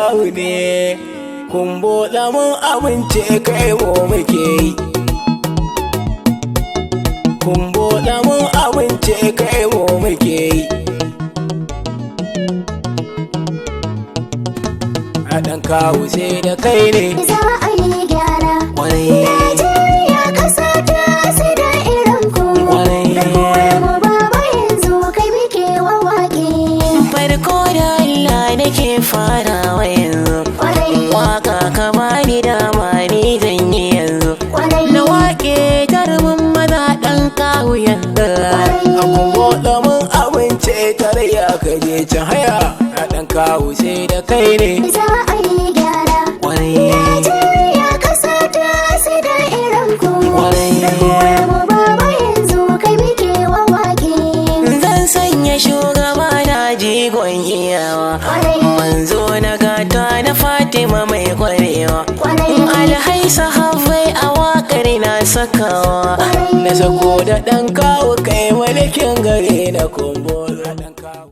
kawu ne, kumbotso mun amince kai mu muke yi. Kumbotso mun amince kai mu muke yi. A dankawu sai da kai ne za a yi gyara. wani Najeriya ƙasa ta sai da irin ku. Ragowar mu baba yanzu kai muke wawaƙe. Farko da Allah nake farawa yanzu, waka ka bani dama ni zan yi yanzu. Na wake jarumin maza dankawu yanzu. a kumbotso mun amince tarayya ka je can haya. A dankawu sai da kai ne Za a yi gyara. wani Najeriya ƙasa ta sai da irin ku. Ragowar mu baba yanzu kai muke wawaƙe. Zan sanya shugaba na jigon iyawa, manzo na gata na Fatima mai kwarewa. Alhaisa hafai a wakar na sakawa. na sako da dankawu kai mulkin gare na kumbotso.